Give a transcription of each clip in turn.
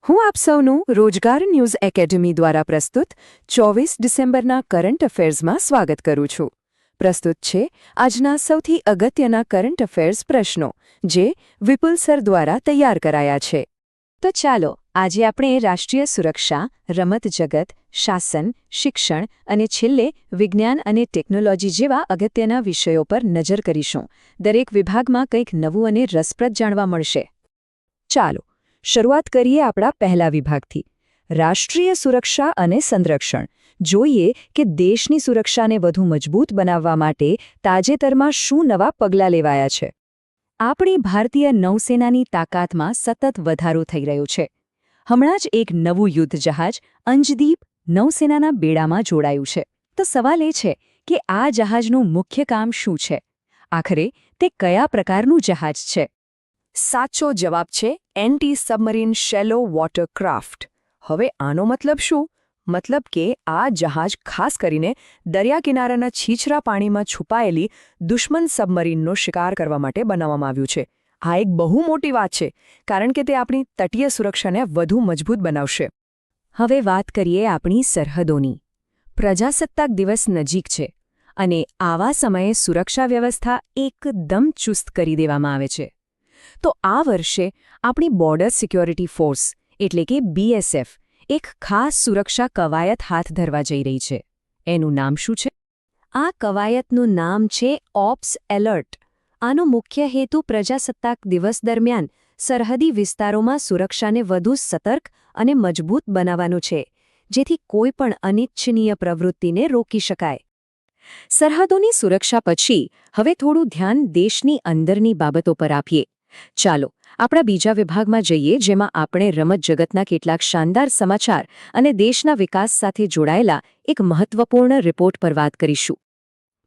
હું આપ સૌનું રોજગાર ન્યૂઝ એકેડમી દ્વારા પ્રસ્તુત 24 ડિસેમ્બરના કરંટ અફેર્સમાં સ્વાગત કરું છું. પ્રસ્તુત છે આજના સૌથી અગત્યના કરંટ અફેર્સ પ્રશ્નો, જે વિપુલ સર દ્વારા તૈયાર કરાયા છે. તો ચાલો આજે આપણે રાષ્ટ્રીય સુરક્ષા, રમત જગત, શાસન, શિક્ષણ અને છેલ્લે વિજ્ઞાન અને ટેકનોલોજી જેવા અગત્યના વિષયો પર નજર કરીશું. દરેક વિભાગમાં કંઈક નવું અને રસપ્રદ જાણવા મળશે. ચાલો શરૂઆત કરીએ આપણા પહેલા વિભાગથી, રાષ્ટ્રીય સુરક્ષા અને સંરક્ષણ. જોઈએ કે દેશની સુરક્ષાને વધુ મજબૂત બનાવવા માટે તાજેતરમાં શું નવા પગલાં લેવાયા છે. આપણી ભારતીય નૌસેનાની તાકાતમાં સતત વધારો થઈ રહ્યો છે. હમણાં જ એક નવું યુદ્ધ જહાજ અંજદીપ નૌસેનાના બેડામાં જોડાયું છે. તો સવાલ એ છે કે આ જહાજનું મુખ્ય કામ શું છે? આખરે તે કયા પ્રકારનું જહાજ છે? સાચો જવાબ છે એન્ટી સબમરીન શેલો વોટરક્રાફ્ટ. હવે આનો મતલબ શું? મતલબ કે આ જહાજ ખાસ કરીને દરિયા કિનારાના છીછરા પાણીમાં છુપાયેલી દુશ્મન સબમરીનનો શિકાર કરવા માટે બનાવવામાં આવ્યું છે. આ એક બહુ મોટી વાત છે, કારણ કે તે આપણી તટીય સુરક્ષાને વધુ મજબૂત બનાવશે. હવે વાત કરીએ આપણી સરહદોની. પ્રજાસત્તાક દિવસ નજીક છે અને આવા સમયે સુરક્ષા વ્યવસ્થા એકદમ ચુસ્ત કરી દેવામાં આવે છે. તો આ વર્ષે આપણી બોર્ડર સિક્યોરિટી ફોર્સ એટલે કે BSF એક ખાસ સુરક્ષા કવાયત હાથ ધરવા જઈ રહી છે. એનું નામ શું છે? આ કવાયતનું નામ છે ઓપ્સ એલર્ટ. આનો મુખ્ય હેતુ પ્રજાસત્તાક દિવસ દરમિયાન સરહદી વિસ્તારોમાં સુરક્ષાને વધુ સતર્ક અને મજબૂત બનાવવાનો છે, જેથી કોઈ પણ અનિચ્છનીય પ્રવૃત્તિને રોકી શકાય. સરહદોની સુરક્ષા પછી હવે થોડું ધ્યાન દેશની અંદરની બાબતો પર આપીએ. ચાલો આપણા બીજા વિભાગમાં જઈએ, જેમાં આપણે રમત જગતના કેટલાક શાનદાર સમાચાર અને દેશના વિકાસ સાથે જોડાયેલા એક મહત્વપૂર્ણ રિપોર્ટ પર વાત કરીશું.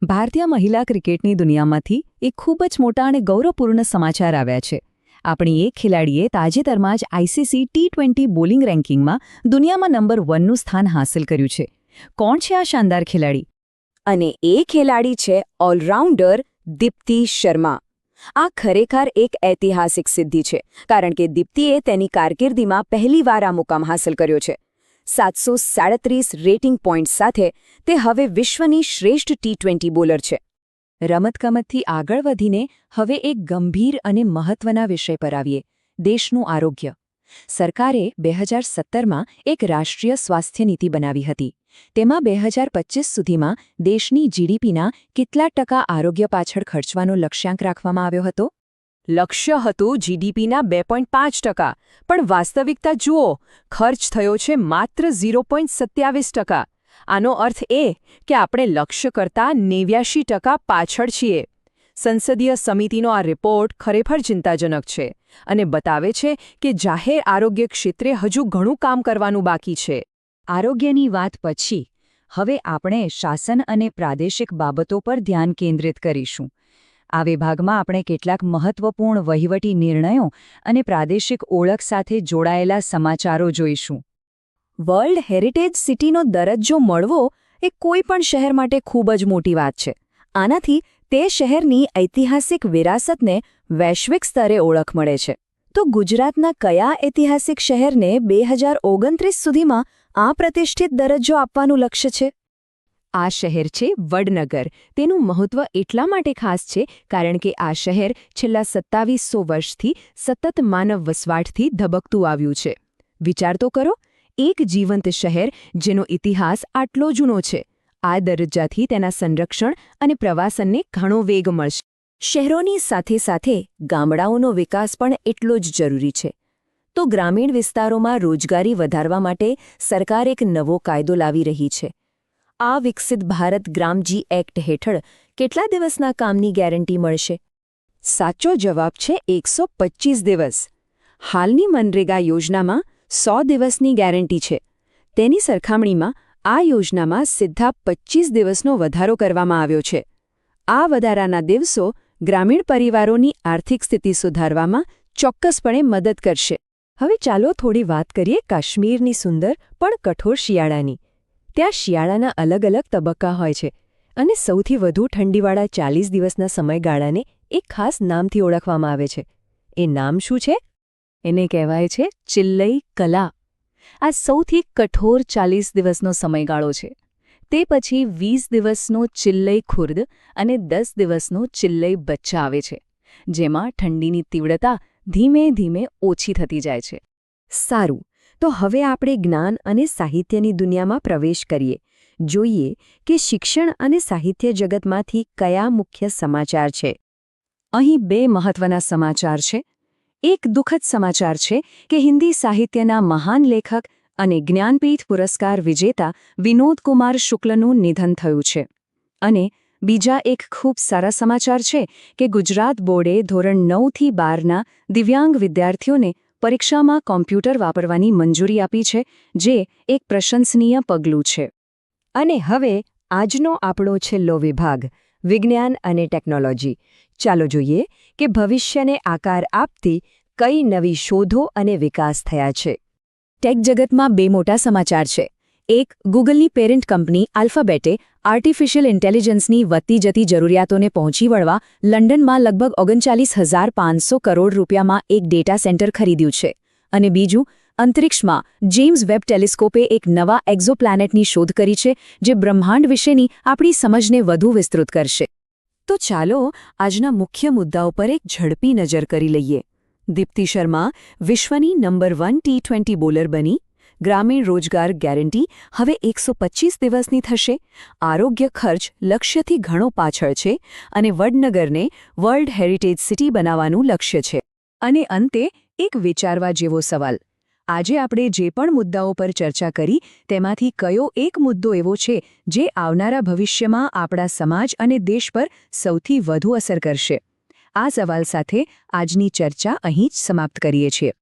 ભારતીય મહિલા ક્રિકેટની દુનિયામાંથી એક ખૂબ જ મોટા અને ગૌરવપૂર્ણ સમાચાર આવ્યા છે. આપણી એક ખેલાડીએ તાજેતરમાં જ ICC T20 બોલિંગ રેન્કિંગમાં દુનિયામાં નંબર 1નું સ્થાન હાંસલ કર્યું છે. કોણ છે આ શાનદાર ખેલાડી? અને એ ખેલાડી છે ઓલરાઉન્ડર દીપ્તિ શર્મા. આ ખરેખર એક ઐતિહાસિક સિદ્ધિ છે, કારણ કે દીપ્તિએ તેની કારકિર્દીમાં પહેલીવાર આ મુકામ હાંસલ કર્યો છે. 737 રેટિંગ પોઈન્ટ સાથે તે હવે વિશ્વની શ્રેષ્ઠ T20 બોલર છે. રમતગમતથી આગળ વધીને હવે એક ગંભીર અને મહત્વના વિષય પર આવીએ, દેશનું આરોગ્ય. સરકારે 2017માં એક રાષ્ટ્રીય સ્વાસ્થ્ય નીતિ બનાવી હતી. તેમાં 2025 સુધીમાં દેશની GDPના કેટલા ટકા આરોગ્ય પાછળ ખર્ચવાનો લક્ષ્યાંક રાખવામાં આવ્યો હતો? લક્ષ્ય હતું GDPના 2.5%, પણ વાસ્તવિકતા જુઓ, ખર્ચ થયો છે માત્ર 0.27%. આનો અર્થ એ કે આપણે લક્ષ્ય કરતાં 89% પાછળ છીએ. સંસદીય સમિતિનો આ રિપોર્ટ ખરેખર ચિંતાજનક છે અને બતાવે છે કે જાહેર આરોગ્ય ક્ષેત્રે હજુ ઘણું કામ કરવાનું બાકી છે. આરોગ્યની વાત પછી હવે આપણે શાસન અને પ્રાદેશિક બાબતો પર ધ્યાન કેન્દ્રિત કરીશું. આ વિભાગમાં આપણે કેટલાક મહત્વપૂર્ણ વહીવટી નિર્ણયો અને પ્રાદેશિક ઓળખ સાથે જોડાયેલા સમાચારો જોઈશું. વર્લ્ડ હેરિટેજ સિટીનો દરજ્જો મળવો એ કોઈ પણ શહેર માટે ખૂબ જ મોટી વાત છે. આનાથી તે શહેરની ઐતિહાસિક વિરાસતને વૈશ્વિક સ્તરે ઓળખ મળે છે. તો ગુજરાતના કયા ઐતિહાસિક શહેરને 2029 સુધીમાં આ પ્રતિષ્ઠિત દરજ્જો આપવાનું લક્ષ્ય છે? આ શહેર છે વડનગર. તેનું મહત્વ એટલા માટે ખાસ છે કારણ કે આ શહેર છેલ્લા 2700 વર્ષથી સતત માનવ વસવાટથી ધબકતું આવ્યું છે. વિચાર તો કરો, એક જીવંત શહેર જેનો ઇતિહાસ આટલો જૂનો છે. આ દરજ્જાથી તેના સંરક્ષણ અને પ્રવાસનને ઘણો વેગ મળશે. શહેરોની સાથે સાથે ગામડાઓનો વિકાસ પણ એટલો જ જરૂરી છે. તો ગ્રામીણ વિસ્તારોમાં રોજગારી વધારવા માટે સરકાર એક નવો કાયદો લાવી રહી છે. આ વિકસિત ભારત ગ્રામજી એક્ટ હેઠળ કેટલા દિવસના કામની ગેરંટી મળશે? સાચો જવાબ છે 125 દિવસ. હાલની મનરેગા યોજનામાં 100 દિવસની ગેરંટી છે. તેની સરખામણીમાં આ યોજનામાં સીધા 25 દિવસનો વધારો કરવામાં આવ્યો છે. આ વધારાના દિવસો ગ્રામીણ પરિવારોની આર્થિક સ્થિતિ સુધારવામાં ચોક્કસપણે મદદ કરશે. હવે ચાલો થોડી વાત કરીએ કાશ્મીરની સુંદર પણ કઠોર શિયાળાની. ત્યાં શિયાળાના અલગ અલગ તબક્કા હોય છે અને સૌથી વધુ ઠંડીવાળા 40 દિવસના સમયગાળાને એક ખાસ નામથી ઓળખવામાં આવે છે. એ નામ શું છે? એને કહેવાય છે ચિલ્લઈ કલા. આ સૌથી કઠોર 40 દિવસનો સમયગાળો છે. તે પછી 20 દિવસનો ચિલ્લઈ ખુર્દ અને 10 દિવસનો ચિલ્લઈ બચ્ચા આવે છે, જેમાં ઠંડીની તીવ્રતા ધીમે ધીમે ઓછી થતી જાય છે. સારું, તો હવે આપણે જ્ઞાન અને સાહિત્યની દુનિયામાં પ્રવેશ કરીએ. જોઈએ કે શિક્ષણ અને સાહિત્ય જગતમાંથી કયા મુખ્ય સમાચાર છે. અહીં 2 મહત્વના સમાચાર છે. એક દુઃખદ સમાચાર છે કે હિન્દી સાહિત્યના મહાન લેખક અને જ્ઞાનપીઠ પુરસ્કાર વિજેતા વિનોદ કુમાર શુક્લનું નિધન થયું છે. અને બીજા એક ખૂબ સારા સમાચાર છે કે ગુજરાત બોર્ડે ધોરણ 9 થી 12ના દિવ્યાંગ વિદ્યાર્થીઓને પરીક્ષામાં કોમ્પ્યુટર વાપરવાની મંજૂરી આપી છે, જે એક પ્રશંસનીય પગલું છે. અને હવે આજનો આપણો છેલ્લો વિભાગ, વિજ્ઞાન અને ટેકનોલોજી. ચાલો જોઈએ કે ભવિષ્યને આકાર આપતી કઈ નવી શોધો અને વિકાસ થયા છે. ટેક જગતમાં 2 મોટા સમાચાર છે. એક, ગૂગલની પેરેન્ટ કંપની આલ્ફાબેટે આર્ટિફિશિયલ ઇન્ટેલિજન્સની વધતી જતી જરૂરિયાતોને પહોંચી વળવા લંડનમાં લગભગ 39,500 કરોડ રૂપિયામાં એક ડેટા સેન્ટર ખરીદ્યું છે. અને બીજું, અંતરિક્ષમાં જેમ્સ વેબ ટેલિસ્કોપે એક નવા એક્ઝોપ્લેનેટની શોધ કરી છે, જે બ્રહ્માંડ વિશેની આપણી સમજને વધુ વિસ્તૃત કરશે. તો ચાલો આજના મુખ્ય મુદ્દાઓ પર એક ઝડપી નજર કરી લઈએ. દીપ્તિ શર્મા વિશ્વની નંબર 1 T20 બોલર બની. ગ્રામીણ રોજગાર ગેરંટી હવે 125 દિવસની થશે. આરોગ્ય ખર્ચ લક્ષ્યથી ઘણો પાછળ છે અને વડનગરને વર્લ્ડ હેરિટેજ સિટી બનાવવાનું લક્ષ્ય છે. અને અંતે એક વિચારવા જેવો સવાલ. આજે આપણે જે પણ મુદ્દાઓ પર ચર્ચા કરી તેમાંથી કયો એક મુદ્દો એવો છે જે આવનારા ભવિષ્યમાં આપણા સમાજ અને દેશ પર સૌથી વધુ અસર કરશે? આ સવાલ સાથે આજની ચર્ચા અહીં જ સમાપ્ત કરીએ છીએ.